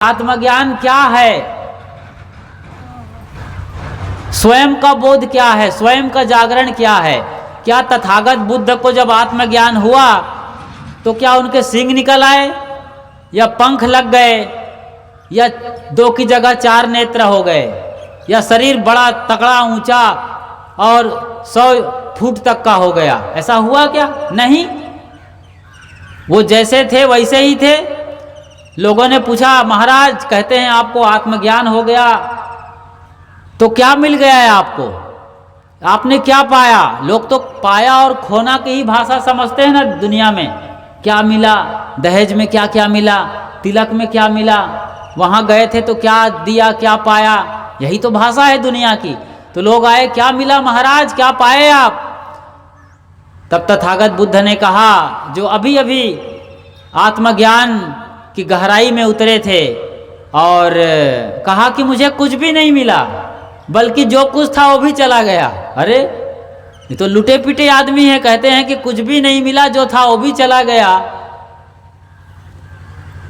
आत्मज्ञान क्या है, स्वयं का बोध क्या है, स्वयं का जागरण क्या है। क्या तथागत बुद्ध को जब आत्मज्ञान हुआ तो क्या उनके सींग निकल आए या पंख लग गए या 2 की जगह 4 नेत्र हो गए या शरीर बड़ा तगड़ा ऊंचा और 100 फुट तक का हो गया? ऐसा हुआ क्या? नहीं, वो जैसे थे वैसे ही थे। लोगों ने पूछा, महाराज कहते हैं आपको आत्मज्ञान हो गया, तो क्या मिल गया है आपको, आपने क्या पाया? लोग तो पाया और खोना की ही भाषा समझते हैं ना दुनिया में। क्या मिला, दहेज में क्या क्या मिला, तिलक में क्या मिला, वहाँ गए थे तो क्या दिया, क्या पाया, यही तो भाषा है दुनिया की। तो लोग आए, क्या मिला महाराज, क्या पाए आप? तब तथागत बुद्ध ने कहा, जो अभी अभी आत्मज्ञान की गहराई में उतरे थे और कहा कि मुझे कुछ भी नहीं मिला, बल्कि जो कुछ था वो भी चला गया। अरे ये तो लुटे पिटे आदमी है, कहते हैं कि कुछ भी नहीं मिला, जो था वो भी चला गया।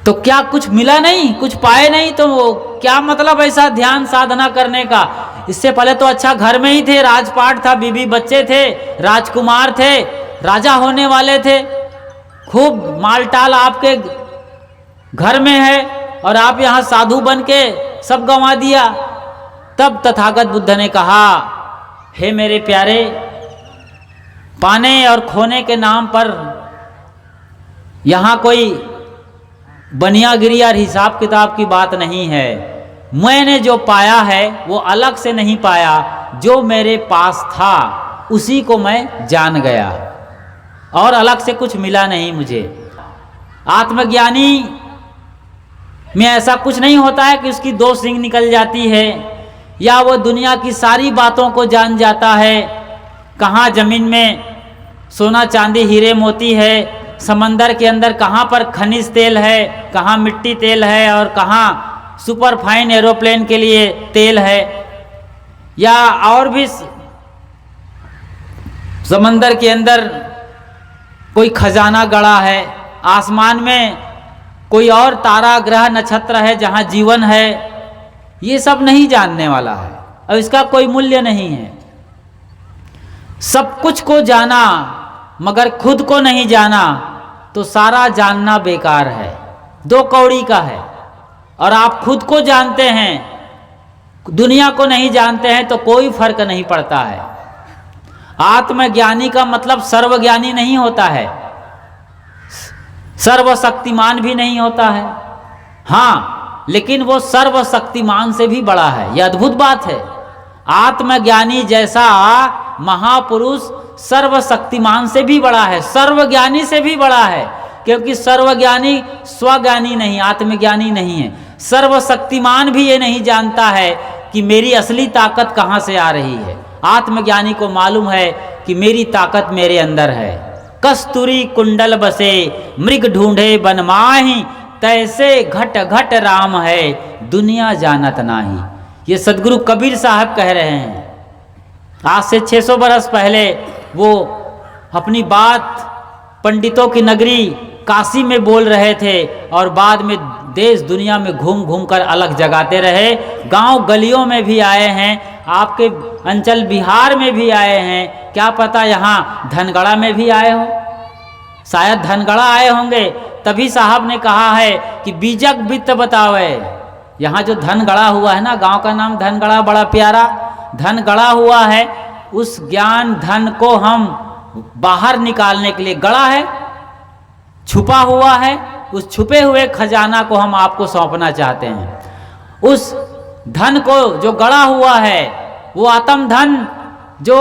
तो क्या कुछ मिला नहीं, कुछ पाए नहीं, तो क्या मतलब ऐसा ध्यान साधना करने का? इससे पहले तो अच्छा घर में ही थे, राजपाट था, बीबी बच्चे थे, राजकुमार थे, राजा होने वाले थे, खूब मालटाल आपके घर में है और आप यहाँ साधु बन के सब गंवा दिया। तब तथागत बुद्ध ने कहा, हे मेरे प्यारे, पाने और खोने के नाम पर यहाँ कोई बनियागिरी और हिसाब किताब की बात नहीं है। मैंने जो पाया है वो अलग से नहीं पाया, जो मेरे पास था उसी को मैं जान गया और अलग से कुछ मिला नहीं मुझे। आत्मज्ञानी में ऐसा कुछ नहीं होता है कि उसकी 2 सींग निकल जाती है या वो दुनिया की सारी बातों को जान जाता है। कहाँ जमीन में सोना चांदी हीरे मोती है, समंदर के अंदर कहाँ पर खनिज तेल है, कहाँ मिट्टी तेल है और कहाँ सुपर फाइन एरोप्लेन के लिए तेल है, या और भी समंदर के अंदर कोई खजाना गड़ा है, आसमान में कोई और तारा ग्रह नक्षत्र है जहाँ जीवन है, ये सब नहीं जानने वाला है और इसका कोई मूल्य नहीं है। सब कुछ को जाना मगर खुद को नहीं जाना तो सारा जानना बेकार है, 2 कौड़ी का है। और आप खुद को जानते हैं, दुनिया को नहीं जानते हैं तो कोई फर्क नहीं पड़ता है। आत्मज्ञानी का मतलब सर्वज्ञानी नहीं होता है, सर्वशक्तिमान भी नहीं होता है। हाँ, लेकिन वो सर्वशक्तिमान से भी बड़ा है, यह अद्भुत बात है। आत्मज्ञानी जैसा महापुरुष सर्वशक्तिमान से भी बड़ा है, सर्वज्ञानी से भी बड़ा है, क्योंकि सर्वज्ञानी स्वज्ञानी नहीं, आत्मज्ञानी नहीं है। सर्वशक्तिमान भी ये नहीं जानता है कि मेरी असली ताकत कहाँ से आ रही है। आत्मज्ञानी को मालूम है कि मेरी ताकत मेरे अंदर है। कस्तूरी कुंडल बसे मृग ढूंढे बन माही, तैसे घट घट राम है दुनिया जानत नाही। ये सदगुरु कबीर साहब कह रहे हैं। आज से 600 बरस पहले वो अपनी बात पंडितों की नगरी काशी में बोल रहे थे और बाद में देश दुनिया में घूम घूम कर अलग जगाते रहे। गांव गलियों में भी आए हैं, आपके अंचल बिहार में भी आए हैं, क्या पता यहाँ धनगढ़ा में भी आए हो, शायद धनगढ़ा आए होंगे। तभी साहब ने कहा है कि बीजक वित्त बतावे। यहाँ जो धनगढ़ा हुआ है ना, गांव का नाम धनगढ़ा, बड़ा प्यारा धनगढ़ा हुआ है। उस ज्ञान धन को हम बाहर निकालने के लिए गढ़ा है, छुपा हुआ है, उस छुपे हुए खजाना को हम आपको सौंपना चाहते हैं। उस धन को जो गढ़ा हुआ है, वो आत्म धन जो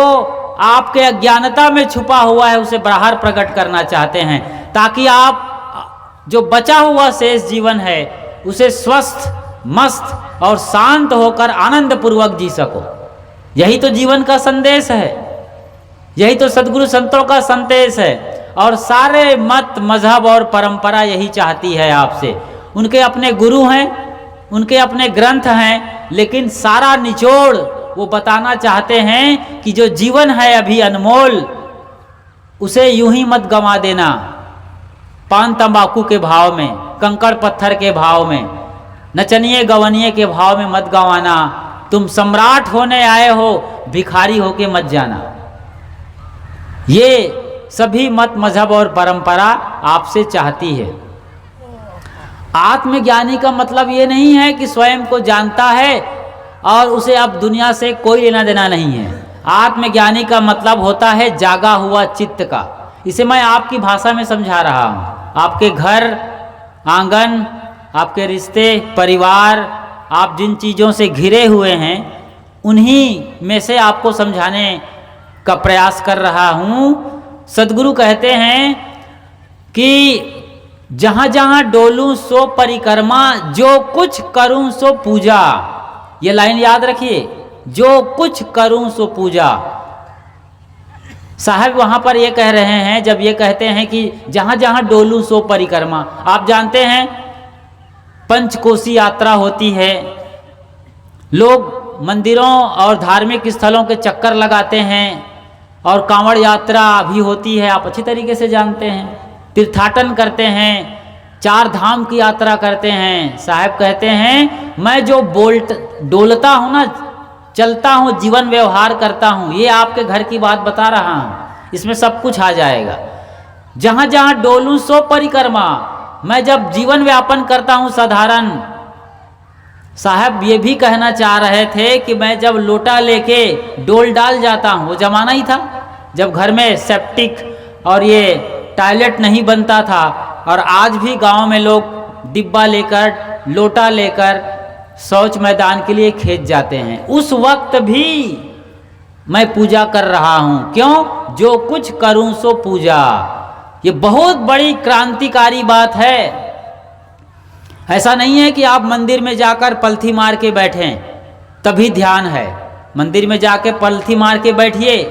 आपके अज्ञानता में छुपा हुआ है, उसे बाहर प्रकट करना चाहते हैं, ताकि आप जो बचा हुआ शेष जीवन है उसे स्वस्थ, मस्त और शांत होकर आनंद पूर्वक जी सको। यही तो जीवन का संदेश है, यही तो सद्गुरु संतों का संदेश है। और सारे मत मजहब और परंपरा यही चाहती है आपसे। उनके अपने गुरु हैं, उनके अपने ग्रंथ हैं, लेकिन सारा निचोड़ वो बताना चाहते हैं कि जो जीवन है अभी अनमोल, उसे यूं ही मत गंवा देना पान तंबाकू के भाव में, कंकड़ पत्थर के भाव में। नचनिए गवनिए के भाव में मत गंवाना, तुम सम्राट होने आए हो, भिखारी होके मत जाना। ये सभी मत मजहब और परंपरा आपसे चाहती है। आत्मज्ञानी का मतलब ये नहीं है कि स्वयं को जानता है और उसे अब दुनिया से कोई लेना देना नहीं है। आत्मज्ञानी का मतलब होता है जागा हुआ चित्त का। इसे मैं आपकी भाषा में समझा रहा हूँ। आपके घर आंगन, आपके रिश्ते, परिवार, आप जिन चीज़ों से घिरे हुए हैं, उन्हीं में से आपको समझाने का प्रयास कर रहा हूँ। सद्गुरु कहते हैं कि जहाँ जहाँ डोलूं सो परिक्रमा, जो कुछ करूं सो पूजा। ये लाइन याद रखिए, जो कुछ करूं सो पूजा। साहब वहाँ पर ये कह रहे हैं, जब ये कहते हैं कि जहाँ जहाँ डोलूं सो परिक्रमा, आप जानते हैं पंचकोसी यात्रा होती है, लोग मंदिरों और धार्मिक स्थलों के चक्कर लगाते हैं, और कांवड़ यात्रा भी होती है, आप अच्छी तरीके से जानते हैं, तीर्थाटन करते हैं, 4 धाम की यात्रा करते हैं। साहब कहते हैं मैं जो डोलता हूँ ना, चलता हूँ, जीवन व्यवहार करता हूँ, ये आपके घर की बात बता रहा हूँ, इसमें सब कुछ आ जाएगा। जहाँ जहाँ डोलूं सो परिक्रमा, मैं जब जीवन व्यापन करता हूँ साधारण। साहब ये भी कहना चाह रहे थे कि मैं जब लोटा लेके डोल डाल जाता हूँ, वो जमाना ही था जब घर में सेप्टिक और ये टॉयलेट नहीं बनता था, और आज भी गांव में लोग डिब्बा लेकर, लोटा लेकर शौच मैदान के लिए खेत जाते हैं। उस वक्त भी मैं पूजा कर रहा हूँ। क्यों? जो कुछ करूँ सो पूजा। ये बहुत बड़ी क्रांतिकारी बात है। ऐसा नहीं है कि आप मंदिर में जाकर पलथी मार के बैठें तभी ध्यान है। मंदिर में जाके पलथी मार के बैठिए,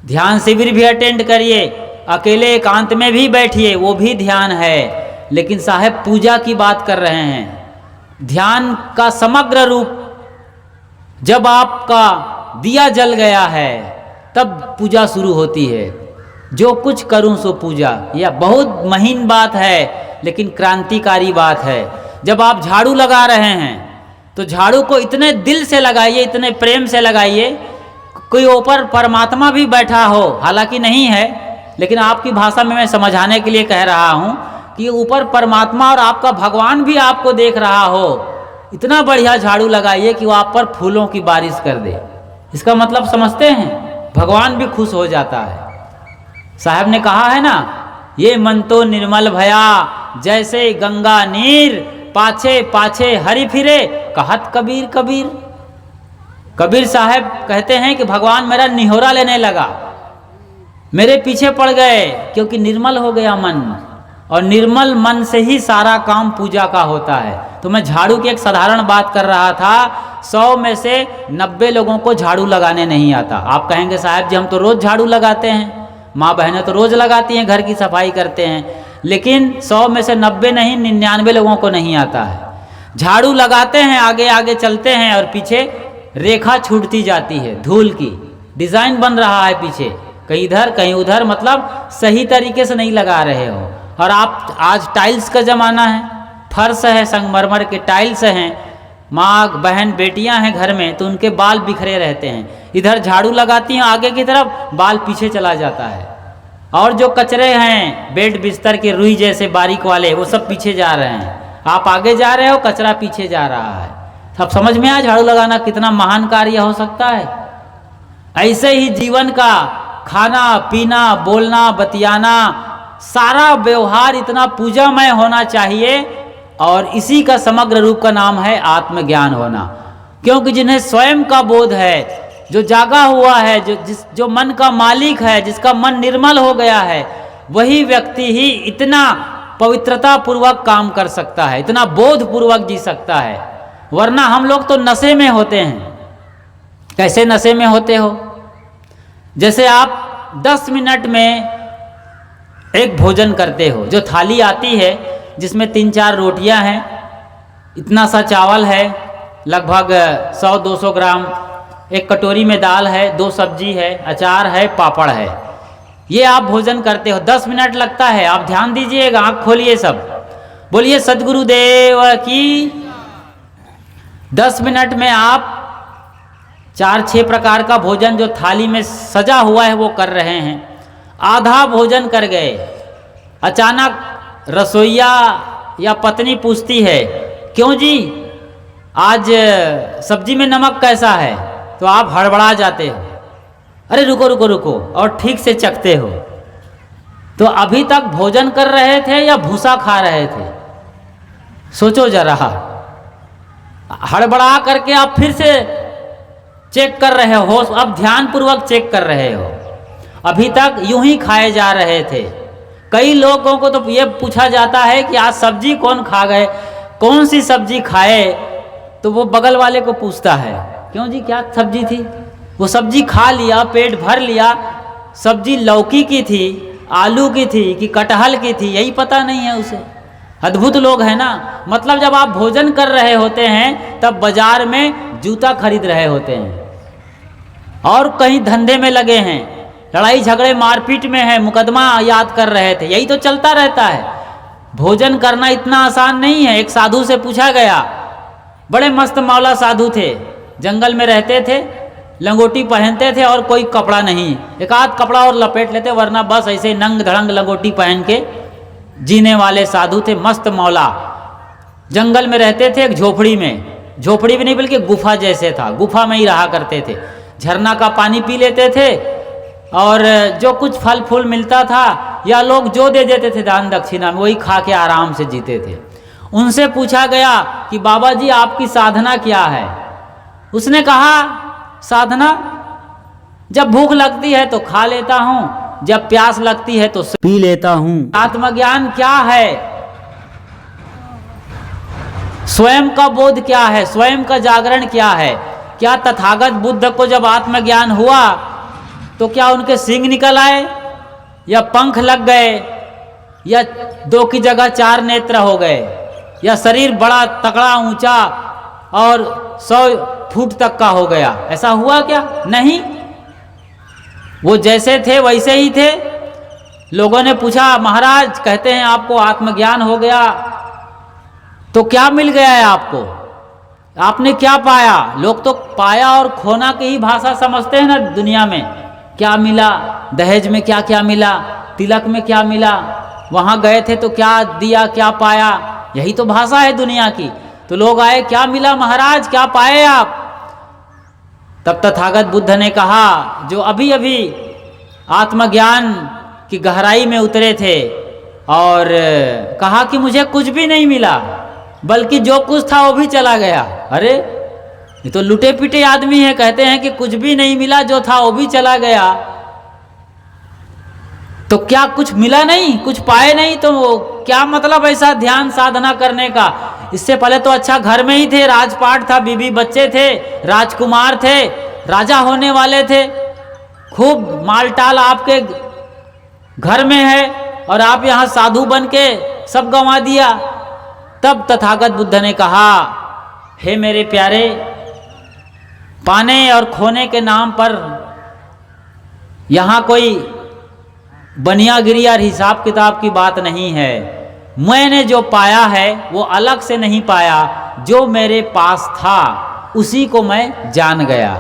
ध्यान शिविर भी अटेंड करिए, अकेले एकांत में भी बैठिए, वो भी ध्यान है। लेकिन साहब पूजा की बात कर रहे हैं। ध्यान का समग्र रूप जब आपका दिया जल गया है तब पूजा शुरू होती है। जो कुछ करूं सो पूजा, यह बहुत महीन बात है, लेकिन क्रांतिकारी बात है। जब आप झाड़ू लगा रहे हैं तो झाड़ू को इतने दिल से लगाइए, इतने प्रेम से लगाइए, कोई ऊपर परमात्मा भी बैठा हो, हालांकि नहीं है, लेकिन आपकी भाषा में मैं समझाने के लिए कह रहा हूँ कि ऊपर परमात्मा और आपका भगवान भी आपको देख रहा हो। इतना बढ़िया झाड़ू लगाइए कि वो आप पर फूलों की बारिश कर दे। इसका मतलब समझते हैं? भगवान भी खुश हो जाता है। साहब ने कहा है ना, ये मन तो निर्मल भया जैसे गंगा नीर, पाछे पाछे हरि फिरे कहत कबीर कबीर। कबीर साहब कहते हैं कि भगवान मेरा निहोरा लेने लगा, मेरे पीछे पड़ गए, क्योंकि निर्मल हो गया मन, और निर्मल मन से ही सारा काम पूजा का होता है। तो मैं झाड़ू की एक साधारण बात कर रहा था। 100 में से 90 लोगों को झाड़ू लगाने नहीं आता। आप कहेंगे साहब जी हम तो रोज़ झाड़ू लगाते हैं, माँ बहनें तो रोज़ लगाती हैं, घर की सफाई करते हैं, लेकिन 100 में से 90 नहीं, 99 लोगों को नहीं आता है। झाड़ू लगाते हैं, आगे आगे चलते हैं, और पीछे रेखा छूटती जाती है, धूल की डिज़ाइन बन रहा है पीछे, कहीं इधर कहीं उधर, मतलब सही तरीके से नहीं लगा रहे हो। और आप आज टाइल्स का ज़माना है, फर्श है, संगमरमर के टाइल्स हैं, माँ बहन बेटियां हैं घर में, तो उनके बाल बिखरे रहते हैं। इधर झाड़ू लगाती हैं आगे की तरफ, बाल पीछे चला जाता है। और जो कचरे हैं बेड बिस्तर के रुई जैसे बारीक वाले, वो सब पीछे जा रहे हैं। आप आगे जा रहे हो, कचरा पीछे जा रहा है। सब समझ में आया झाड़ू लगाना कितना महान कार्य हो सकता है। ऐसे ही जीवन का खाना पीना, बोलना बतियाना, सारा व्यवहार इतना पूजामय होना चाहिए, और इसी का समग्र रूप का नाम है आत्मज्ञान होना। क्योंकि जिन्हें स्वयं का बोध है, जो जागा हुआ है, जो मन का मालिक है, जिसका मन निर्मल हो गया है, वही व्यक्ति ही इतना पवित्रता पूर्वक काम कर सकता है, इतना बोध पूर्वक जी सकता है। वरना हम लोग तो नशे में होते हैं। कैसे नशे में होते हो? जैसे आप 10 मिनट में एक भोजन करते हो, जो थाली आती है जिसमें 3-4 रोटियां हैं, इतना सा चावल है, लगभग 100-200 ग्राम, एक कटोरी में दाल है, 2 सब्जी है, अचार है, पापड़ है, ये आप भोजन करते हो। 10 मिनट लगता है। आप ध्यान दीजिएगा, आँख खोलिए, सब बोलिए सद्गुरुदेव की, 10 मिनट में आप 4-6 प्रकार का भोजन जो थाली में सजा हुआ है वो कर रहे हैं। आधा भोजन कर गए, अचानक रसोइया या पत्नी पूछती है, क्यों जी आज सब्जी में नमक कैसा है? तो आप हड़बड़ा जाते हो, अरे रुको रुको रुको, और ठीक से चखते हो। तो अभी तक भोजन कर रहे थे या भूसा खा रहे थे? सोचो जरा। हड़बड़ा करके आप फिर से चेक कर रहे हो, अब ध्यानपूर्वक चेक कर रहे हो। अभी तक यूं ही खाए जा रहे थे। कई लोगों को तो ये पूछा जाता है कि आज सब्जी कौन खा गए, कौन सी सब्जी खाए? तो वो बगल वाले को पूछता है, क्यों जी क्या सब्जी थी? वो सब्जी खा लिया, पेट भर लिया। सब्जी लौकी की थी, आलू की थी कि कटहल की थी, यही पता नहीं है उसे। अद्भुत लोग हैं ना। मतलब जब आप भोजन कर रहे होते हैं तब बाजार में जूता खरीद रहे होते हैं और कहीं धंधे में लगे हैं, लड़ाई झगड़े मारपीट में है, मुकदमा याद कर रहे थे। यही तो चलता रहता है। भोजन करना इतना आसान नहीं है। एक साधु से पूछा गया, बड़े मस्त मौला साधु थे, जंगल में रहते थे, लंगोटी पहनते थे और कोई कपड़ा नहीं, एक आध कपड़ा और लपेट लेते, वरना बस ऐसे नंग धड़ंग लंगोटी पहन के जीने वाले साधु थे, मस्त मौला। जंगल में रहते थे, एक झोपड़ी में, झोपड़ी भी नहीं बल्कि गुफा जैसे था, गुफा में ही रहा करते थे। झरना का पानी पी लेते थे और जो कुछ फल फूल मिलता था या लोग जो दे देते थे दान दक्षिणा में, वही खा के आराम से जीते थे। उनसे पूछा गया कि बाबा जी आपकी साधना क्या है? उसने कहा, साधना, जब भूख लगती है तो खा लेता हूँ, जब प्यास लगती है तो पी लेता हूँ। आत्मज्ञान क्या है? स्वयं का बोध क्या है? स्वयं का जागरण क्या है? क्या तथागत बुद्ध को जब आत्मज्ञान हुआ तो क्या उनके सींग निकल आए या पंख लग गए या 2 की जगह 4 नेत्र हो गए या शरीर बड़ा तगड़ा ऊंचा और 100 फुट तक का हो गया? ऐसा हुआ क्या? नहीं, वो जैसे थे वैसे ही थे। लोगों ने पूछा, महाराज कहते हैं आपको आत्मज्ञान हो गया, तो क्या मिल गया है आपको? आपने क्या पाया? लोग तो पाया और खोना की ही भाषा समझते हैं ना दुनिया में। क्या मिला? दहेज में क्या क्या मिला, तिलक में क्या मिला, वहाँ गए थे तो क्या दिया, क्या पाया, यही तो भाषा है दुनिया की। तो लोग आए, क्या मिला महाराज, क्या पाए आप? तब तथागत बुद्ध ने कहा, जो अभी अभी आत्मज्ञान की गहराई में उतरे थे और कहा कि मुझे कुछ भी नहीं मिला, बल्कि जो कुछ था वो भी चला गया। अरे ये तो लुटे पिटे आदमी है, कहते हैं कि कुछ भी नहीं मिला, जो था वो भी चला गया। तो क्या कुछ मिला नहीं, कुछ पाए नहीं, तो क्या मतलब ऐसा ध्यान साधना करने का? इससे पहले तो अच्छा घर में ही थे, राजपाट था, बीबी बच्चे थे, राजकुमार थे, राजा होने वाले थे, खूब मालटाल आपके घर में है और आप यहाँ साधु बन के सब गंवा दिया। तब तथागत बुद्ध ने कहा, हे मेरे प्यारे, पाने और खोने के नाम पर यहाँ कोई बनियागिरी और हिसाब किताब की बात नहीं है। मैंने जो पाया है वो अलग से नहीं पाया, जो मेरे पास था उसी को मैं जान गया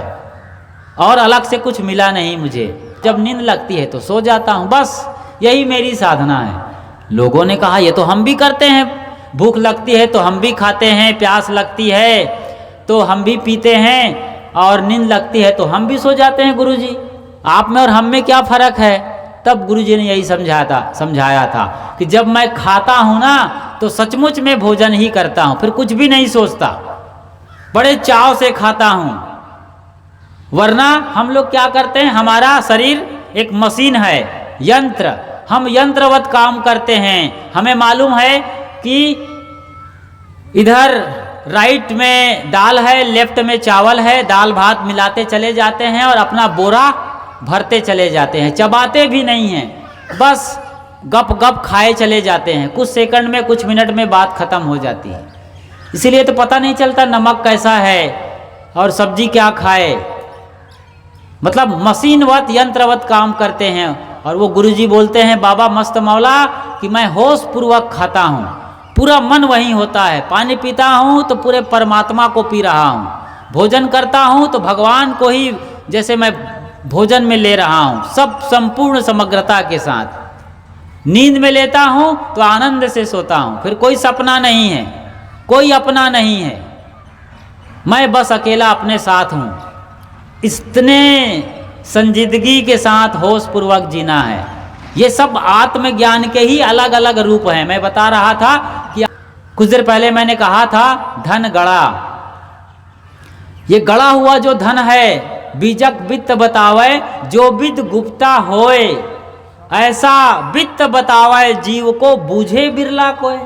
और अलग से कुछ मिला नहीं मुझे। जब नींद लगती है तो सो जाता हूँ, बस यही मेरी साधना है। लोगों ने कहा, ये तो हम भी करते हैं, भूख लगती है तो हम भी खाते हैं, प्यास लगती है तो हम भी पीते हैं और नींद लगती है तो हम भी सो जाते हैं। गुरुजी, आप में और हम में क्या फ़र्क है? तब गुरुजी ने यही समझाया था कि जब मैं खाता हूँ ना तो सचमुच में भोजन ही करता हूँ, फिर कुछ भी नहीं सोचता, बड़े चाव से खाता हूँ। वरना हम लोग क्या करते हैं, हमारा शरीर एक मशीन है, यंत्र, हम यंत्रवत काम करते हैं। हमें मालूम है कि इधर राइट में दाल है, लेफ्ट में चावल है, दाल भात मिलाते चले जाते हैं और अपना बोरा भरते चले जाते हैं, चबाते भी नहीं हैं, बस गप गप खाए चले जाते हैं। कुछ सेकंड में, कुछ मिनट में बात खत्म हो जाती है। इसीलिए तो पता नहीं चलता नमक कैसा है और सब्जी क्या खाए। मतलब मशीनवत, यंत्रवत काम करते हैं। और वो गुरुजी बोलते हैं, बाबा मस्त मौला, कि मैं होश पूर्वक खाता हूँ, पूरा मन वहीं होता है। पानी पीता हूँ तो पूरे परमात्मा को पी रहा हूँ, भोजन करता हूँ तो भगवान को ही जैसे मैं भोजन में ले रहा हूँ, सब संपूर्ण समग्रता के साथ। नींद में लेता हूँ तो आनंद से सोता हूँ, फिर कोई सपना नहीं है, कोई अपना नहीं है, मैं बस अकेला अपने साथ हूँ। इतने संजीदगी के साथ होश पूर्वक जीना है। ये सब आत्मज्ञान के ही अलग अलग रूप हैं। मैं बता रहा था कि कुछ देर पहले मैंने कहा था धन गड़ा, ये गड़ा हुआ जो धन है बीजक वित्त बतावे, जो विद गुप्ता होए, ऐसा वित्त बतावे जीव को बूझे बिरला कोय।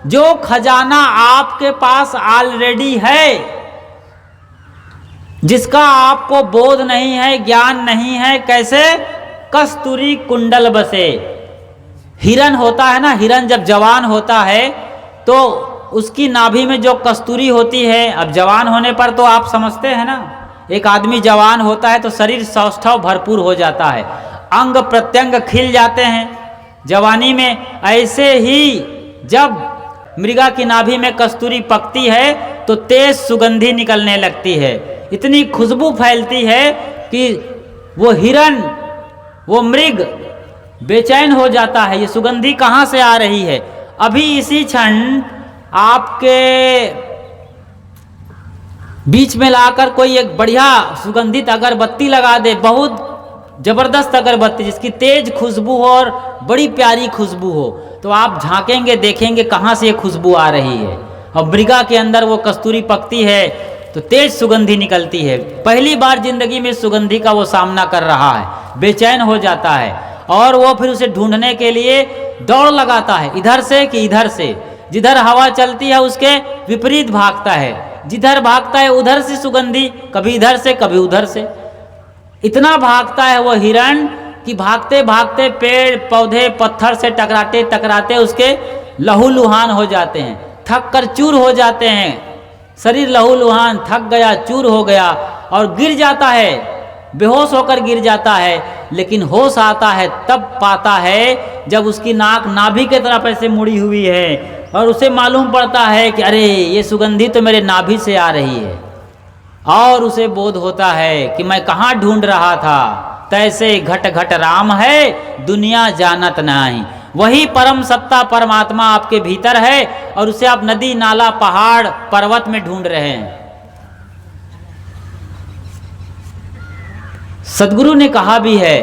जो खजाना आपके पास ऑलरेडी है, जिसका आपको बोध नहीं है, ज्ञान नहीं है, कैसे? कस्तूरी कुंडल बसे। हिरन होता है ना, हिरन जब जवान होता है तो उसकी नाभि में जो कस्तूरी होती है, अब जवान होने पर तो आप समझते हैं ना, एक आदमी जवान होता है तो शरीर सौष्ठव भरपूर हो जाता है, अंग प्रत्यंग खिल जाते हैं जवानी में। ऐसे ही जब मृगा की नाभि में कस्तूरी पकती है तो तेज सुगंधी निकलने लगती है, इतनी खुशबू फैलती है कि वो हिरन, वो मृग बेचैन हो जाता है, ये सुगंधी कहाँ से आ रही है। अभी इसी क्षण आपके बीच में लाकर कोई एक बढ़िया सुगंधित अगरबत्ती लगा दे, बहुत जबरदस्त अगरबत्ती जिसकी तेज खुशबू हो और बड़ी प्यारी खुशबू हो, तो आप झांकेंगे, देखेंगे कहाँ से ये खुशबू आ रही है। और मृगा के अंदर वो कस्तूरी पकती है तो तेज सुगंधी निकलती है। पहली बार जिंदगी में सुगंधी का वो सामना कर रहा है, बेचैन हो जाता है और वो फिर उसे ढूंढने के लिए दौड़ लगाता है, इधर से कि इधर से। जिधर हवा चलती है उसके विपरीत भागता है, जिधर भागता है उधर से सुगंधी, कभी इधर से कभी उधर से। इतना भागता है वो हिरण कि भागते भागते पेड़ पौधे पत्थर से टकराते टकराते उसके लहू लुहान हो जाते हैं, थक कर चूर हो जाते हैं, शरीर लहू लुहान, थक गया, चूर हो गया और गिर जाता है, बेहोश होकर गिर जाता है। लेकिन होश आता है तब पाता है जब उसकी नाक नाभि के तरफ ऐसे मुड़ी हुई है और उसे मालूम पड़ता है कि अरे ये सुगंधी तो मेरे नाभि से आ रही है, और उसे बोध होता है कि मैं कहाँ ढूंढ रहा था। तैसे घट घट राम है दुनिया जानत नहीं। वही परम सत्ता परमात्मा आपके भीतर है और उसे आप नदी नाला पहाड़ पर्वत में ढूंढ रहे हैं। सदगुरु ने कहा भी है,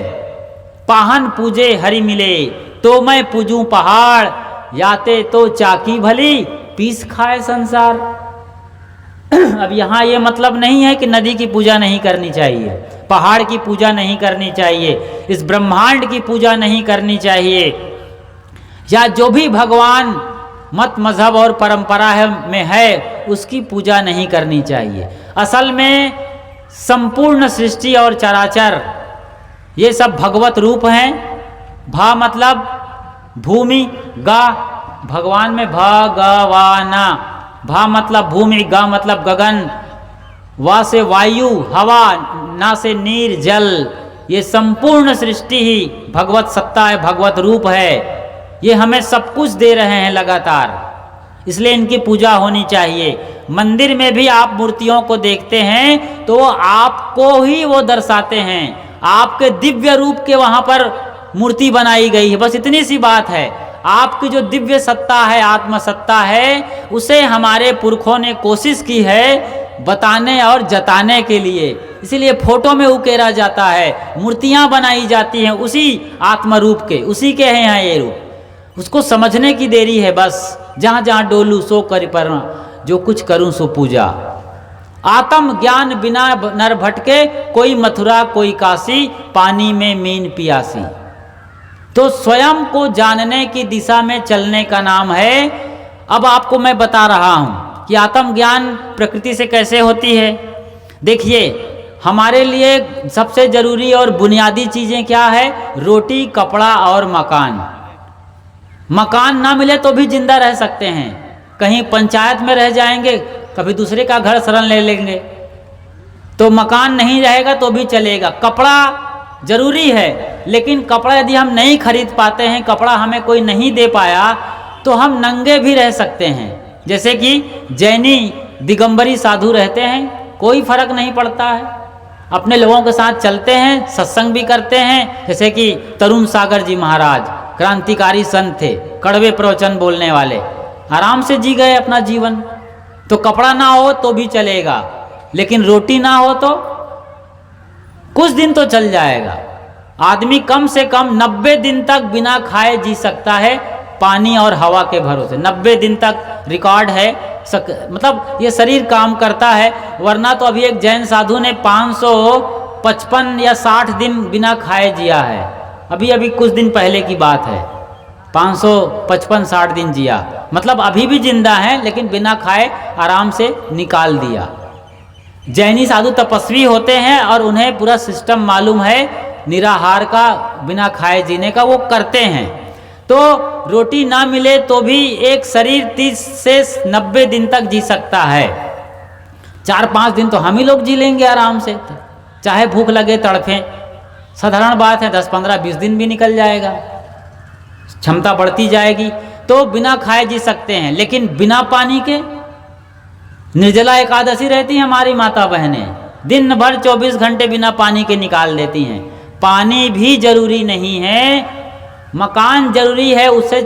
पाहन पूजे हरि मिले तो मैं पूजूं पहाड़, याते तो चाकी भली पीस खाए संसार। अब यहाँ ये मतलब नहीं है कि नदी की पूजा नहीं करनी चाहिए, पहाड़ की पूजा नहीं करनी चाहिए, इस ब्रह्मांड की पूजा नहीं करनी चाहिए, या जो भी भगवान मत मजहब और परंपरा में है उसकी पूजा नहीं करनी चाहिए। असल में संपूर्ण सृष्टि और चराचर ये सब भगवत रूप हैं। भा मतलब भूमि, गा भगवान में भगवाना, भा मतलब भूमि, गा मतलब गगन, वा से वायु हवा, ना से नीर जल। ये संपूर्ण सृष्टि ही भगवत सत्ता है, भगवत रूप है। ये हमें सब कुछ दे रहे हैं लगातार, इसलिए इनकी पूजा होनी चाहिए। मंदिर में भी आप मूर्तियों को देखते हैं तो आपको ही वो दर्शाते हैं, आपके दिव्य रूप के वहाँ पर मूर्ति बनाई गई है, बस इतनी सी बात है। आपकी जो दिव्य सत्ता है, आत्म सत्ता है, उसे हमारे पुरखों ने कोशिश की है बताने और जताने के लिए, इसीलिए फोटो में उकेरा जाता है, मूर्तियाँ बनाई जाती हैं उसी आत्म रूप के, उसी के हैं यहाँ ये रूप। उसको समझने की देरी है बस। जहाँ जहाँ डोलू सो कर पर, जो कुछ करूँ सो पूजा। आत्म ज्ञान बिना नर भटके, कोई मथुरा कोई काशी, पानी में मीन पियासी। तो स्वयं को जानने की दिशा में चलने का नाम है। अब आपको मैं बता रहा हूँ कि आत्म ज्ञान प्रकृति से कैसे होती है। देखिए, हमारे लिए सबसे जरूरी और बुनियादी चीज़ें क्या है? रोटी, कपड़ा और मकान। मकान ना मिले तो भी जिंदा रह सकते हैं, कहीं पंचायत में रह जाएंगे, कभी दूसरे का घर शरण ले लेंगे, तो मकान नहीं रहेगा तो भी चलेगा। कपड़ा जरूरी है, लेकिन कपड़ा यदि हम नहीं खरीद पाते हैं, कपड़ा हमें कोई नहीं दे पाया, तो हम नंगे भी रह सकते हैं, जैसे कि जैनी दिगंबरी साधु रहते हैं, कोई फर्क नहीं पड़ता है, अपने लोगों के साथ चलते हैं, सत्संग भी करते हैं। जैसे कि तरुण सागर जी महाराज क्रांतिकारी संत थे, कड़वे प्रवचन बोलने वाले, आराम से जी गए अपना जीवन। तो कपड़ा ना हो तो भी चलेगा, लेकिन रोटी ना हो तो कुछ दिन तो चल जाएगा। आदमी कम से कम 90 दिन तक बिना खाए जी सकता है, पानी और हवा के भरोसे। 90 दिन तक रिकॉर्ड है, मतलब ये शरीर काम करता है। वरना तो अभी एक जैन साधु ने 555 या 60 दिन बिना खाए जिया है, अभी अभी कुछ दिन पहले की बात है। 555-60 दिन जिया, मतलब अभी भी जिंदा है, लेकिन बिना खाए आराम से निकाल दिया। जैनी साधु तपस्वी होते हैं और उन्हें पूरा सिस्टम मालूम है निराहार का, बिना खाए जीने का, वो करते हैं। तो रोटी ना मिले तो भी एक शरीर 30 से 90 दिन तक जी सकता है। 4-5 दिन तो हम ही लोग जी लेंगे आराम से, चाहे भूख लगे तड़फें, साधारण बात है। 10, 15, 20 दिन भी निकल जाएगा, क्षमता बढ़ती जाएगी। तो बिना खाए जी सकते हैं, लेकिन बिना पानी के निर्जला एकादशी रहती है हमारी माता बहनें, दिन भर 24 घंटे बिना पानी के निकाल देती हैं। पानी भी जरूरी नहीं है, मकान जरूरी है, उससे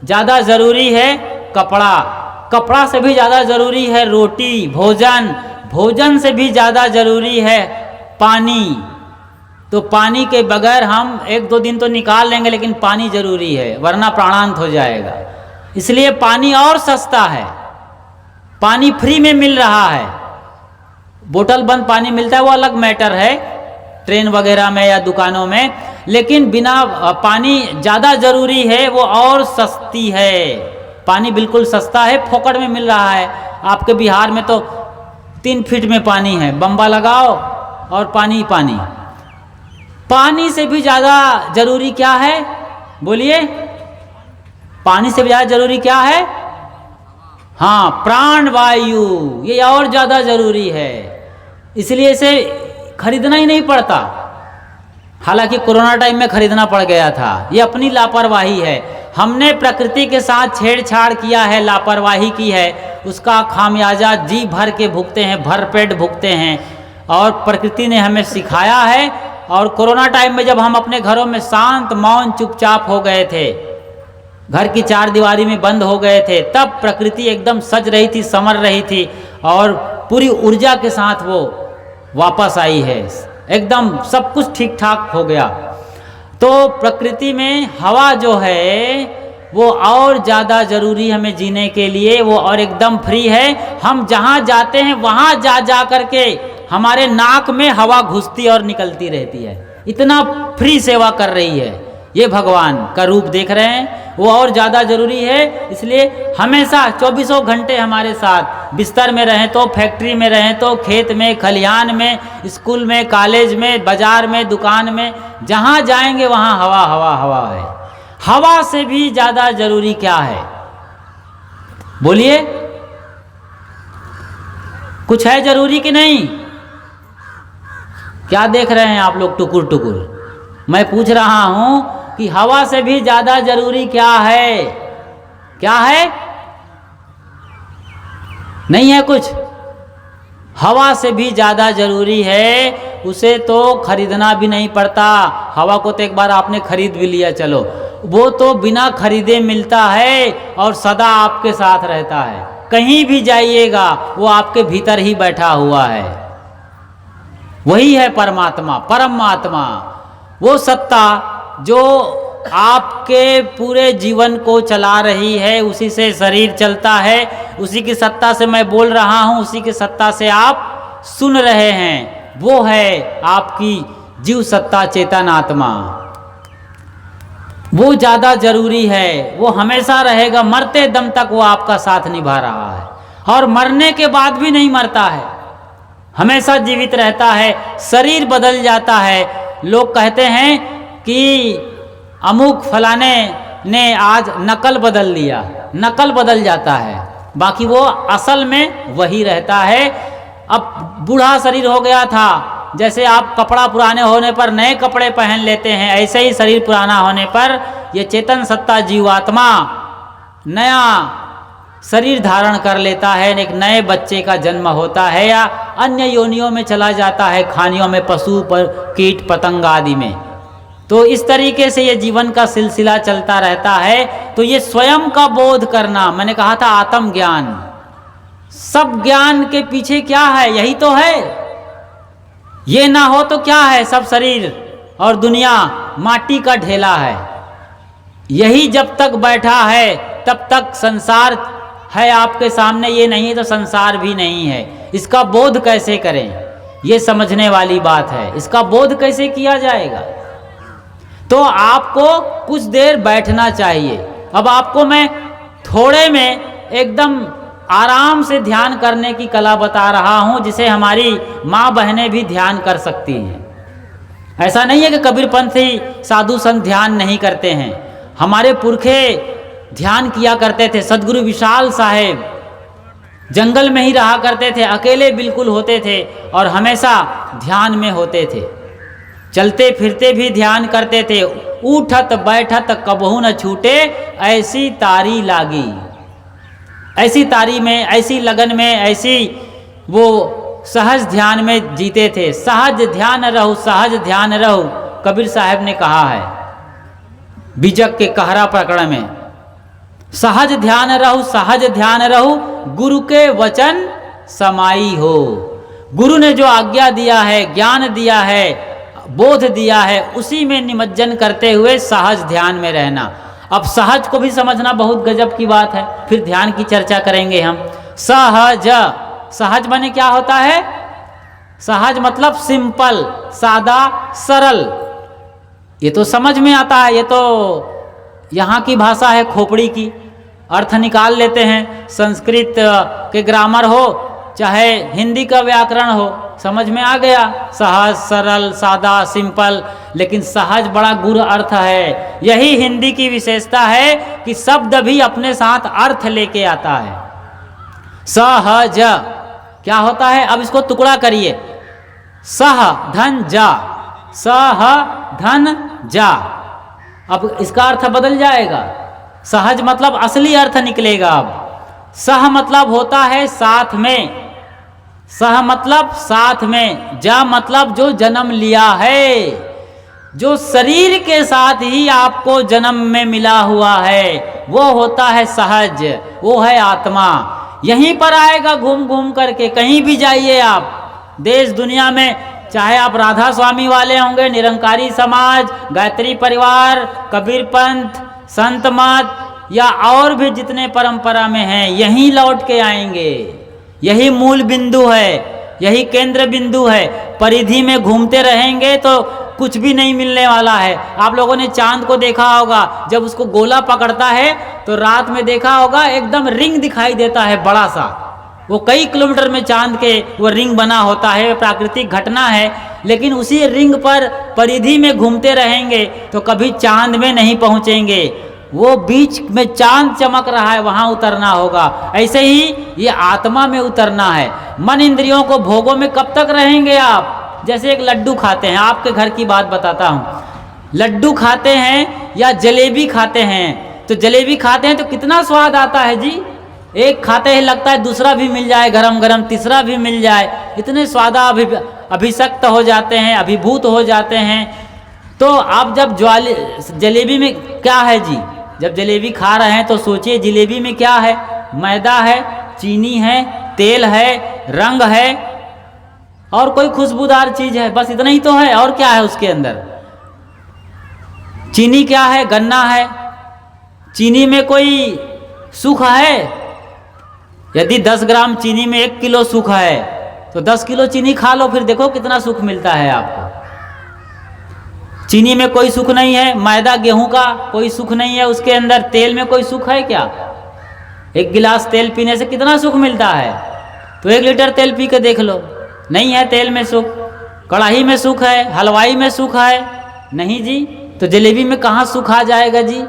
ज़्यादा ज़रूरी है कपड़ा, कपड़ा से भी ज़्यादा ज़रूरी है रोटी, भोजन, भोजन से भी ज़्यादा ज़रूरी है पानी। तो पानी के बगैर हम 1-2 दिन तो निकाल लेंगे, लेकिन पानी ज़रूरी है, वरना प्राणांत हो जाएगा। इसलिए पानी और सस्ता है, पानी फ्री में मिल रहा है। बोतल बंद पानी मिलता है वो अलग मैटर है, ट्रेन वगैरह में या दुकानों में, लेकिन बिना पानी ज़्यादा ज़रूरी है, वो और सस्ती है। पानी बिल्कुल सस्ता है, फोकट में मिल रहा है। आपके बिहार में तो 3 फीट में पानी है, बम्बा लगाओ और पानी ही पानी। पानी से भी ज़्यादा ज़रूरी क्या है, बोलिए? पानी से भी ज़्यादा ज़रूरी क्या है? हाँ, प्राण वायु, ये और ज़्यादा ज़रूरी है। इसलिए इसे खरीदना ही नहीं पड़ता। हालांकि कोरोना टाइम में खरीदना पड़ गया था, ये अपनी लापरवाही है। हमने प्रकृति के साथ छेड़छाड़ किया है, लापरवाही की है, उसका खामियाजा जी भर के भुगते हैं, भरपेट भुगते हैं। और प्रकृति ने हमें सिखाया है। और कोरोना टाइम में जब हम अपने घरों में शांत मौन चुपचाप हो गए थे, घर की 4 दीवारी में बंद हो गए थे, तब प्रकृति एकदम सज रही थी, संवर रही थी और पूरी ऊर्जा के साथ वो वापस आई है, एकदम सब कुछ ठीक ठाक हो गया। तो प्रकृति में हवा जो है वो और ज़्यादा ज़रूरी हमें जीने के लिए, वो और एकदम फ्री है। हम जहाँ जाते हैं वहाँ जा कर के हमारे नाक में हवा घुसती और निकलती रहती है, इतना फ्री सेवा कर रही है। ये भगवान का रूप देख रहे हैं, वो और ज़्यादा ज़रूरी है। इसलिए हमेशा 24 घंटे हमारे साथ, बिस्तर में रहें तो, फैक्ट्री में रहें तो, खेत में, खलिहान में, स्कूल में, कॉलेज में, बाजार में, दुकान में, जहाँ जाएंगे वहाँ हवा हवा हवा है। हवा से भी ज़्यादा ज़रूरी क्या है, बोलिए? कुछ है ज़रूरी कि नहीं? क्या देख रहे हैं आप लोग टुकुर टुकुर? मैं पूछ रहा हूँ कि हवा से भी ज़्यादा ज़रूरी क्या है? क्या है? नहीं है कुछ? हवा से भी ज़्यादा ज़रूरी है, उसे तो खरीदना भी नहीं पड़ता। हवा को तो एक बार आपने खरीद भी लिया, चलो, वो तो बिना खरीदे मिलता है और सदा आपके साथ रहता है। कहीं भी जाइएगा वो आपके भीतर ही बैठा हुआ है। वही है परमात्मा, परमात्मा, वो सत्ता जो आपके पूरे जीवन को चला रही है, उसी से शरीर चलता है, उसी की सत्ता से मैं बोल रहा हूँ, उसी की सत्ता से आप सुन रहे हैं। वो है आपकी जीव सत्ता, चेतन आत्मा। वो ज़्यादा ज़रूरी है, वो हमेशा रहेगा, मरते दम तक वो आपका साथ निभा रहा है और मरने के बाद भी नहीं मरता है, हमेशा जीवित रहता है। शरीर बदल जाता है, लोग कहते हैं कि अमुक फलाने ने आज नकल बदल लिया, नकल बदल जाता है, बाकी वो असल में वही रहता है। अब बूढ़ा शरीर हो गया था, जैसे आप कपड़ा पुराने होने पर नए कपड़े पहन लेते हैं, ऐसे ही शरीर पुराना होने पर ये चेतन सत्ता जीवात्मा नया शरीर धारण कर लेता है, एक नए बच्चे का जन्म होता है या अन्य योनियों में चला जाता है, खानियों में, पशु पर, कीट पतंग आदि में। तो इस तरीके से ये जीवन का सिलसिला चलता रहता है। तो ये स्वयं का बोध करना, मैंने कहा था आत्मज्ञान, सब ज्ञान के पीछे क्या है? यही तो है। ये ना हो तो क्या है? सब शरीर और दुनिया माटी का ढेला है। यही जब तक बैठा है तब तक संसार है आपके सामने, ये नहीं है तो संसार भी नहीं है। इसका बोध कैसे करें? ये समझने वाली बात है। इसका बोध कैसे किया जाएगा? तो आपको कुछ देर बैठना चाहिए। अब आपको मैं थोड़े में एकदम आराम से ध्यान करने की कला बता रहा हूँ, जिसे हमारी माँ बहनें भी ध्यान कर सकती हैं। ऐसा नहीं है कि कबीरपंथी साधु संत ध्यान नहीं करते हैं। हमारे पुरखे ध्यान किया करते थे। सदगुरु विशाल साहेब जंगल में ही रहा करते थे, अकेले बिल्कुल होते थे और हमेशा ध्यान में होते थे। चलते फिरते भी ध्यान करते थे। उठत बैठत कबहू न छूटे, ऐसी तारी लागी। ऐसी तारी में, ऐसी लगन में, ऐसी वो सहज ध्यान में जीते थे। सहज ध्यान रहु, सहज ध्यान रहु, कबीर साहब ने कहा है बीजक के कहरा प्रकरण में। सहज ध्यान रहु, सहज ध्यान रहु, गुरु के वचन समाई हो। गुरु ने जो आज्ञा दिया है, ज्ञान दिया है, बोध दिया है, उसी में निमज्जन करते हुए सहज ध्यान में रहना। अब सहज को भी समझना बहुत गजब की बात है, फिर ध्यान की चर्चा करेंगे हम। सहज, सहज माने क्या होता है? सहज मतलब सिंपल, सादा, सरल। ये तो समझ में आता है, ये तो यहाँ की भाषा है, खोपड़ी की। अर्थ निकाल लेते हैं, संस्कृत के ग्रामर हो चाहे हिंदी का व्याकरण हो, समझ में आ गया। सहज, सरल, सादा, सिंपल। लेकिन सहज बड़ा गूढ़ अर्थ है। यही हिंदी की विशेषता है कि शब्द भी अपने साथ अर्थ लेके आता है। सहज क्या होता है? अब इसको टुकड़ा करिए। सह धन जा, सह धन जा। अब इसका अर्थ बदल जाएगा। सहज मतलब असली अर्थ निकलेगा। अब सह मतलब होता है साथ में, सह मतलब साथ में, जा मतलब जो जन्म लिया है, जो शरीर के साथ ही आपको जन्म में मिला हुआ है, वो होता है सहज, वो है आत्मा। यहीं पर आएगा घूम घूम करके। कहीं भी जाइए आप देश दुनिया में, चाहे आप राधा स्वामी वाले होंगे, निरंकारी समाज, गायत्री परिवार, कबीर पंथ, संत मत या और भी जितने परंपरा में हैं, यहीं लौट के आएंगे। यही मूल बिंदु है, यही केंद्र बिंदु है। परिधि में घूमते रहेंगे तो कुछ भी नहीं मिलने वाला है। आप लोगों ने चांद को देखा होगा, जब उसको गोला पकड़ता है तो रात में देखा होगा एकदम रिंग दिखाई देता है बड़ा सा। वो कई किलोमीटर में चांद के वो रिंग बना होता है, प्राकृतिक घटना है। लेकिन उसी रिंग पर परिधि में घूमते रहेंगे तो कभी चांद में नहीं पहुंचेंगे। वो बीच में चांद चमक रहा है, वहां उतरना होगा। ऐसे ही ये आत्मा में उतरना है। मन इंद्रियों को भोगों में कब तक रहेंगे आप? जैसे एक लड्डू खाते हैं, आपके घर की बात बताता हूँ। लड्डू खाते हैं या जलेबी खाते हैं, तो जलेबी खाते हैं तो कितना स्वाद आता है जी। एक खाते ही लगता है दूसरा भी मिल जाए गरम गरम, तीसरा भी मिल जाए। इतने स्वादा अभिषक्त हो जाते हैं, अभिभूत हो जाते हैं। तो आप जब जलेबी में क्या है जी, जब जलेबी खा रहे हैं तो सोचिए जलेबी में क्या है? मैदा है, चीनी है, तेल है, रंग है और कोई खुशबूदार चीज है, बस इतना ही तो है। और क्या है उसके अंदर? चीनी क्या है? गन्ना है। चीनी में कोई सुख है? यदि 10 ग्राम चीनी में 1 किलो सुख है तो 10 किलो चीनी खा लो, फिर देखो कितना सुख मिलता है आपको। चीनी में कोई सुख नहीं है, मैदा गेहूं का कोई सुख नहीं है उसके अंदर। तेल में कोई सुख है क्या? 1 गिलास तेल पीने से कितना सुख मिलता है? तो 1 लीटर तेल पी के देख लो, नहीं है तेल में सुख। कढ़ाई में सुख है, हलवाई में सुख है, नहीं जी। तो जलेबी में कहाँ सुख आ जाएगा जी?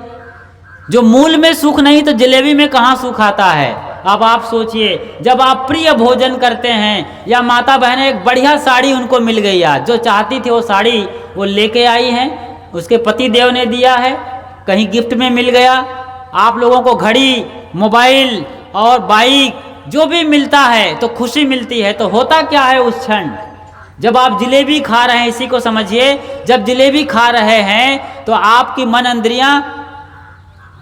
जो मूल में सुख नहीं तो जलेबी में कहाँ सुख आता है? अब आप सोचिए, जब आप प्रिय भोजन करते हैं या माता बहनें एक बढ़िया साड़ी उनको मिल गई, आज जो चाहती थी वो साड़ी वो लेके आई हैं, उसके पति देव ने दिया है, कहीं गिफ्ट में मिल गया, आप लोगों को घड़ी, मोबाइल और बाइक जो भी मिलता है तो खुशी मिलती है, तो होता क्या है उस क्षण जब आप जिलेबी खा रहे हैं, इसी को समझिए, जब जिलेबी खा रहे हैं तो आपकी मन इंद्रियां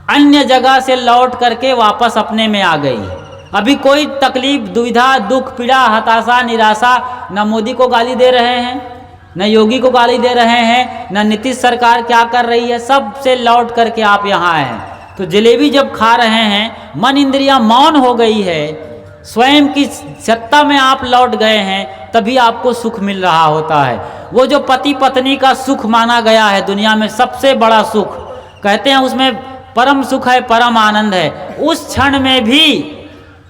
अन्य जगह से लौट करके वापस अपने में आ गई। अभी कोई तकलीफ, दुविधा, दुख, पीड़ा, हताशा, निराशा, न मोदी को गाली दे रहे हैं, न योगी को गाली दे रहे हैं, न नीतीश सरकार क्या कर रही है, सब से लौट करके आप यहाँ आए हैं। तो जलेबी जब खा रहे हैं, मन इंद्रियां मौन हो गई है, स्वयं की सत्ता में आप लौट गए हैं, तभी आपको सुख मिल रहा होता है। वो जो पति पत्नी का सुख माना गया है दुनिया में सबसे बड़ा सुख, कहते हैं उसमें परम सुख है, परम आनंद है, उस क्षण में भी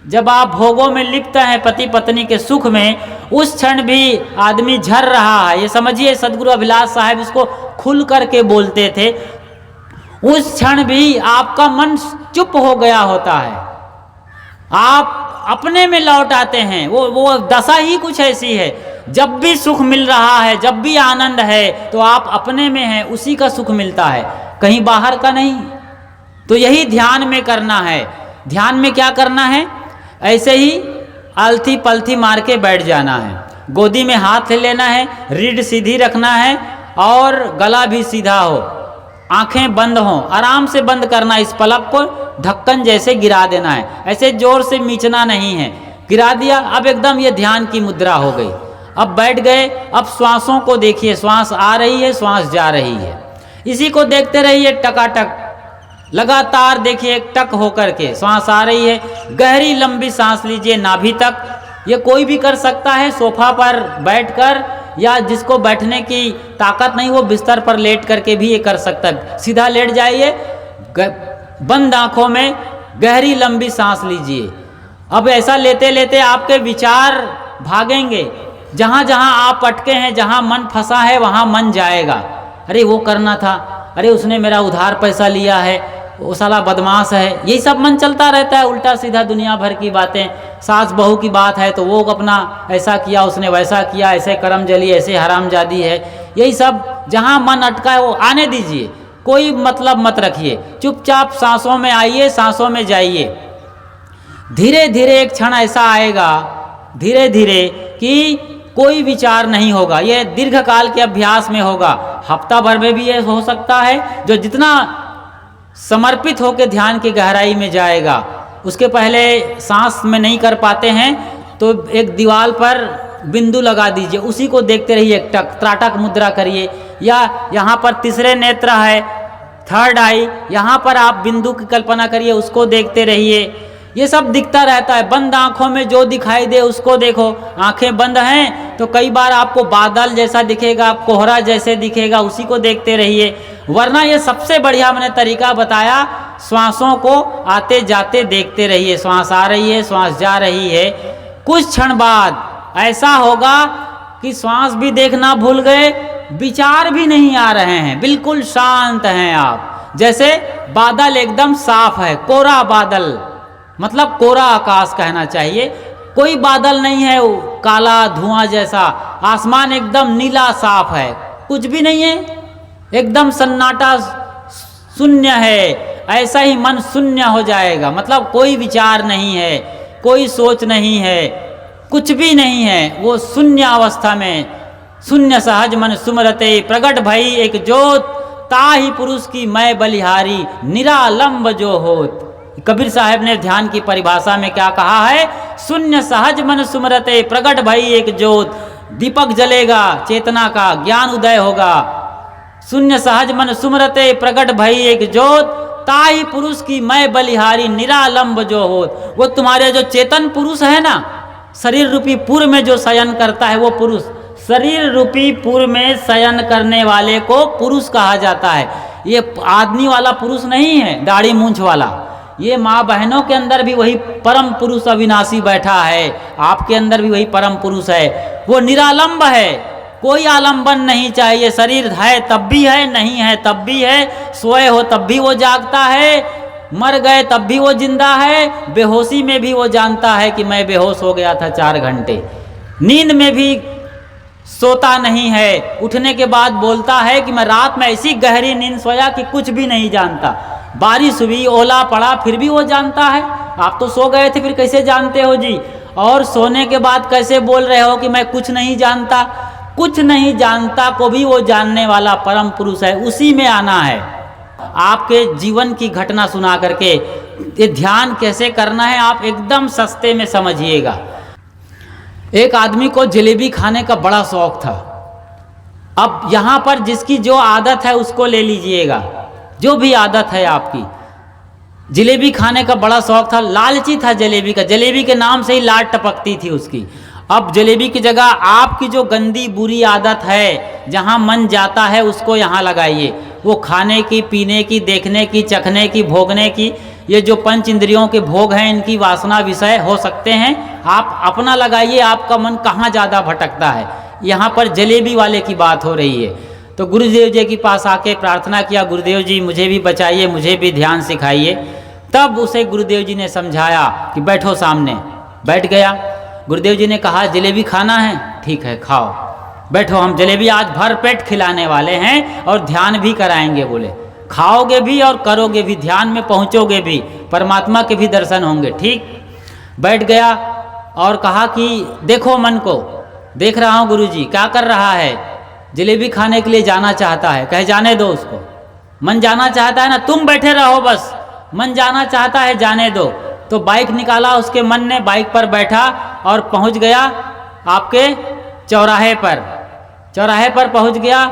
जब आप भोगों में लिप्त हैं पति पत्नी के सुख में, उस क्षण भी आदमी झर रहा है। ये समझिए, सदगुरु अभिलाष साहब इसको खुल करके बोलते थे, उस क्षण भी आपका मन चुप हो गया होता है, आप अपने में लौट आते हैं। वो दशा ही कुछ ऐसी है, जब भी सुख मिल रहा है, जब भी आनंद है, तो आप अपने में हैं, उसी का सुख मिलता है, कहीं बाहर का नहीं। तो यही ध्यान में करना है। ध्यान में क्या करना है? ऐसे ही अलथी पलथी मार के बैठ जाना है, गोदी में हाथ लेना है, रीढ़ सीधी रखना है और गला भी सीधा हो, आंखें बंद हों, आराम से बंद करना, इस पलक को ढक्कन जैसे गिरा देना है, ऐसे जोर से मीचना नहीं है, गिरा दिया। अब एकदम ये ध्यान की मुद्रा हो गई, अब बैठ गए। अब श्वासों को देखिए, श्वास आ रही है, श्वास जा रही है, इसी को देखते रहिए टकाटक, लगातार देखिए एक टक होकर के श्वास आ रही है। गहरी लंबी सांस लीजिए नाभि तक, ये कोई भी कर सकता है, सोफा पर बैठकर, या जिसको बैठने की ताकत नहीं वो बिस्तर पर लेट करके भी ये कर सकता है। सीधा लेट जाइए, बंद आंखों में गहरी लंबी सांस लीजिए। अब ऐसा लेते लेते आपके विचार भागेंगे, जहाँ जहाँ आप अटके हैं, जहाँ मन फंसा है वहाँ मन जाएगा। अरे वो करना था, अरे उसने मेरा उधार पैसा लिया है, वो साला बदमाश है, यही सब मन चलता रहता है, उल्टा सीधा दुनिया भर की बातें। सास बहू की बात है तो वो अपना ऐसा किया, उसने वैसा किया, ऐसे करम जली, ऐसे हरामजादी है, यही सब जहाँ मन अटका है वो आने दीजिए, कोई मतलब मत रखिए, चुपचाप सांसों में आइए, सांसों में जाइए। धीरे धीरे एक क्षण ऐसा आएगा, धीरे धीरे, कि कोई विचार नहीं होगा। ये दीर्घ काल के अभ्यास में होगा, हफ्ता भर में भी ये हो सकता है। जो जितना समर्पित होकर ध्यान की गहराई में जाएगा, उसके पहले सांस में नहीं कर पाते हैं तो एक दीवार पर बिंदु लगा दीजिए, उसी को देखते रहिए, टक त्राटक मुद्रा करिए, या यहाँ पर तीसरे नेत्र है, थर्ड आई, यहाँ पर आप बिंदु की कल्पना करिए, उसको देखते रहिए। ये सब दिखता रहता है, बंद आंखों में जो दिखाई दे उसको देखो। आंखें बंद हैं तो कई बार आपको बादल जैसा दिखेगा, कोहरा जैसे दिखेगा, उसी को देखते रहिए। वरना ये सबसे बढ़िया मैंने तरीका बताया, श्वासों को आते जाते देखते रहिए, श्वास आ रही है, श्वास जा रही है। कुछ क्षण बाद ऐसा होगा कि श्वास भी देखना भूल गए, विचार भी नहीं आ रहे हैं, बिल्कुल शांत हैं आप, जैसे बादल एकदम साफ है, कोरा बादल, मतलब कोरा आकाश कहना चाहिए, कोई बादल नहीं है, काला धुआं जैसा, आसमान एकदम नीला साफ है, कुछ भी नहीं है, एकदम सन्नाटा शून्य है। ऐसा ही मन शून्य हो जाएगा, मतलब कोई विचार नहीं है, कोई सोच नहीं है, कुछ भी नहीं है, वो शून्य अवस्था में, शून्य सहज मन सुमरते प्रगट भई एक जोत, ताहि पुरुष की मैं बलिहारी निरालंब जो होत। कबीर साहब ने ध्यान की परिभाषा में क्या कहा है? शून्य सहज मन सुमरते प्रगट भई एक जोत, दीपक जलेगा चेतना का, ज्ञान उदय होगा। शून्य सहज मन सुमरते प्रगट भई एक जोत, ताहि पुरुष की मैं बलिहारी निरालंब जो होत। वो तुम्हारे जो चेतन पुरुष है ना, शरीर रूपी पुर में जो शयन करता है वो पुरुष, शरीर रूपी पुर में शयन करने वाले को पुरुष कहा जाता है। ये आदमी वाला पुरुष नहीं है, दाढ़ी मूंछ वाला। ये माँ बहनों के अंदर भी वही परम पुरुष अविनाशी बैठा है, आपके अंदर भी वही परम पुरुष है। वो निरालंब है, कोई आलंबन नहीं चाहिए। शरीर है तब भी है, नहीं है तब भी है, सोए हो तब भी वो जागता है, मर गए तब भी वो जिंदा है, बेहोशी में भी वो जानता है कि मैं बेहोश हो गया था 4 घंटे, नींद में भी सोता नहीं है, उठने के बाद बोलता है कि मैं रात में ऐसी गहरी नींद सोया कि कुछ भी नहीं जानता। बारिश हुई, ओला पड़ा, फिर भी वो जानता है। आप तो सो गए थे, फिर कैसे जानते हो जी? और सोने के बाद कैसे बोल रहे हो कि मैं कुछ नहीं जानता? कुछ नहीं जानता को भी वो जानने वाला परम पुरुष है, उसी में आना है। आपके जीवन की घटना सुना करके ये ध्यान कैसे करना है आप एकदम सस्ते में समझिएगा। एक आदमी को जलेबी खाने का बड़ा शौक था। अब यहाँ पर जिसकी जो आदत है उसको ले लीजिएगा, जो भी आदत है आपकी। जलेबी खाने का बड़ा शौक था, लालची था जलेबी का, जलेबी के नाम से ही लाट टपकती थी उसकी। अब जलेबी की जगह आपकी जो गंदी बुरी आदत है, जहाँ मन जाता है उसको यहाँ लगाइए। वो खाने की, पीने की, देखने की, चखने की, भोगने की, ये जो पंच इंद्रियों के भोग हैं, इनकी वासना विषय हो सकते हैं। आप अपना लगाइए, आपका मन कहाँ ज़्यादा भटकता है। यहाँ पर जलेबी वाले की बात हो रही है। तो गुरुदेव जी के पास आके प्रार्थना किया, गुरुदेव जी मुझे भी बचाइए, मुझे भी ध्यान सिखाइए। तब उसे गुरुदेव जी ने समझाया कि बैठो सामने। बैठ गया। गुरुदेव जी ने कहा जलेबी खाना है? ठीक है खाओ, बैठो, हम जलेबी आज भर पेट खिलाने वाले हैं और ध्यान भी कराएंगे। बोले खाओगे भी और करोगे भी, ध्यान में पहुँचोगे भी, परमात्मा के भी दर्शन होंगे। ठीक। बैठ गया और कहा कि देखो मन को। देख रहा हूँ गुरुजी क्या कर रहा है, जलेबी खाने के लिए जाना चाहता है। कहे जाने दो उसको, मन जाना चाहता है ना, तुम बैठे रहो बस, मन जाना चाहता है जाने दो। तो बाइक निकाला उसके मन ने, बाइक पर बैठा और पहुंच गया आपके चौराहे पर। चौराहे पर पहुंच गया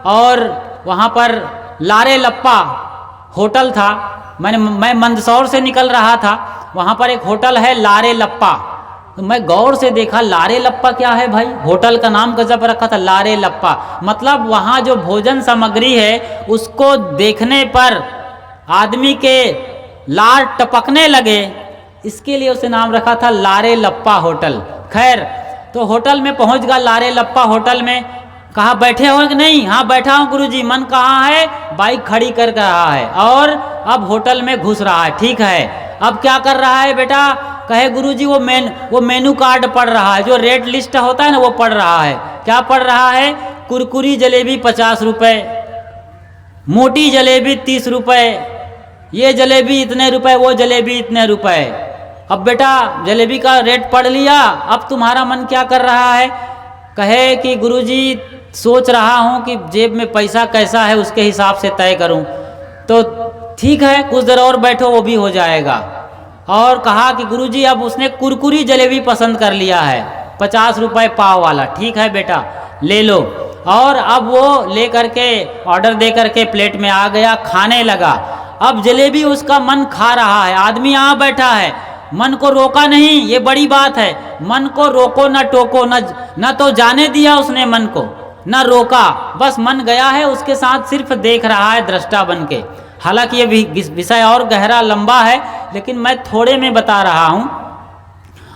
और वहां पर लारे लप्पा होटल था। मैं मंदसौर से निकल रहा था, वहां पर एक होटल है लारे लप्पा। तो मैं गौर से देखा, लारे लप्पा क्या है भाई? होटल का नाम गजब रखा था, लारे लप्पा। मतलब वहाँ जो भोजन सामग्री है उसको देखने पर आदमी के लार टपकने लगे, इसके लिए उसे नाम रखा था लारे लप्पा होटल। खैर, तो होटल में पहुँच गया, लारे लप्पा होटल में। कहा बैठे हो कि नहीं? हाँ बैठा हूँ गुरुजी। मन कहाँ है? बाइक खड़ी कर रहा है और अब होटल में घुस रहा है। ठीक है, अब क्या कर रहा है बेटा? कहे गुरुजी वो मेनू कार्ड पढ़ रहा है, जो रेट लिस्ट होता है ना वो पढ़ रहा है। क्या पढ़ रहा है? कुरकुरी जलेबी 50 रुपये, मोटी जलेबी 30 रुपये, ये जलेबी इतने रुपए, वो जलेबी इतने रुपए। अब बेटा जलेबी का रेट पढ़ लिया, अब तुम्हारा मन क्या कर रहा है? कहे कि गुरुजी सोच रहा हूँ कि जेब में पैसा कैसा है उसके हिसाब से तय करूँ। तो ठीक है, कुछ देर और बैठो, वो भी हो जाएगा। और कहा कि गुरुजी अब उसने कुरकुरी जलेबी पसंद कर लिया है, 50 रुपये पाव वाला। ठीक है बेटा ले लो। और अब वो ले करके ऑर्डर दे करके प्लेट में आ गया, खाने लगा। अब जलेबी उसका मन खा रहा है, आदमी यहाँ बैठा है, मन को रोका नहीं, ये बड़ी बात है। मन को रोको न टोको, न तो जाने दिया उसने मन को, न रोका, बस मन गया है उसके साथ, सिर्फ देख रहा है दृष्टा बन के। हालांकि ये विषय और गहरा लंबा है, लेकिन मैं थोड़े में बता रहा हूँ।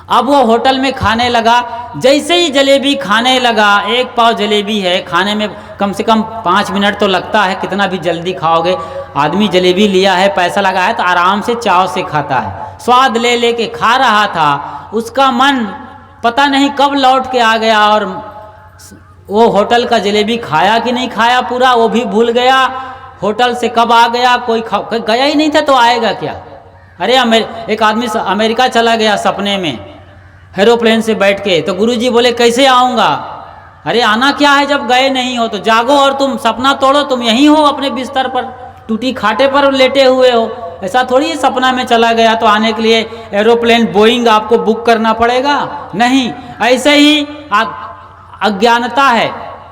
अब वो होटल में खाने लगा। जैसे ही जलेबी खाने लगा, एक पाव जलेबी है, खाने में कम से कम 5 मिनट तो लगता है, कितना भी जल्दी खाओगे। आदमी जलेबी लिया है, पैसा लगा है, तो आराम से चाव से खाता है, स्वाद ले लेके खा रहा था। उसका मन पता नहीं कब लौट के आ गया और वो होटल का जलेबी खाया कि नहीं खाया पूरा वो भी भूल गया। होटल से कब आ गया, कोई गया ही नहीं था तो आएगा क्या? अरे एक आदमी अमेरिका चला गया सपने में एरोप्लेन से बैठ के, तो गुरुजी बोले कैसे आऊँगा? अरे आना क्या है, जब गए नहीं हो तो जागो और तुम सपना तोड़ो। तुम यहीं हो अपने बिस्तर पर, टूटी खाटे पर लेटे हुए हो। ऐसा थोड़ी सपना में चला गया तो आने के लिए एरोप्लेन बोइंग आपको बुक करना पड़ेगा, नहीं। ऐसे ही अज्ञानता है,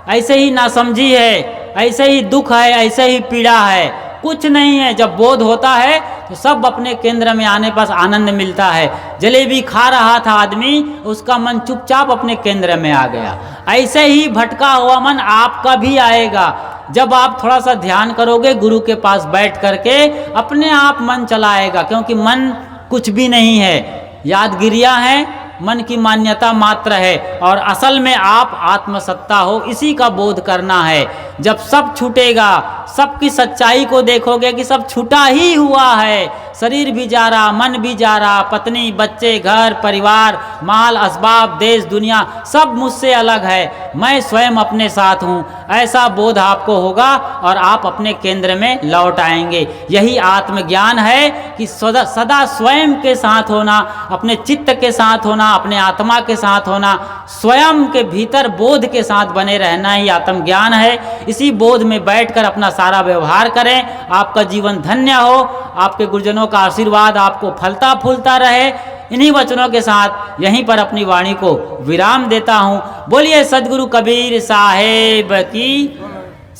ऐसे ही नासमझी है, ऐसे ही दुख है, ऐसे ही पीड़ा है, कुछ नहीं है। जब बोध होता है तो सब अपने केंद्र में आने पर आनंद मिलता है। जलेबी खा रहा था आदमी, उसका मन चुपचाप अपने केंद्र में आ गया। ऐसे ही भटका हुआ मन आपका भी आएगा जब आप थोड़ा सा ध्यान करोगे, गुरु के पास बैठ करके अपने आप मन चलाएगा। क्योंकि मन कुछ भी नहीं है, यादगिरियाँ हैं, मन की मान्यता मात्र है, और असल में आप आत्मसत्ता हो, इसी का बोध करना है। जब सब छूटेगा, सबकी सच्चाई को देखोगे कि सब छूटा ही हुआ है। शरीर भी जा रहा, मन भी जा रहा, पत्नी, बच्चे, घर, परिवार, माल, असबाब, देश, दुनिया सब मुझसे अलग है, मैं स्वयं अपने साथ हूँ। ऐसा बोध आपको होगा और आप अपने केंद्र में लौट आएंगे। यही आत्मज्ञान है कि सदा स्वयं के साथ होना, अपने चित्त के साथ होना, अपने आत्मा के साथ होना, स्वयं के भीतर बोध के साथ बने रहना ही आत्मज्ञान है। इसी बोध में बैठकर अपना सारा व्यवहार करें, आपका जीवन धन्य हो। आपके गुरुजनों का आशीर्वाद आपको फलता फूलता रहे। इन्हीं वचनों के साथ यहीं पर अपनी वाणी को विराम देता हूँ। बोलिए सद्गुरु कबीर साहेब की,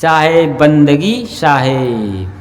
चाहे बंदगी साहेब।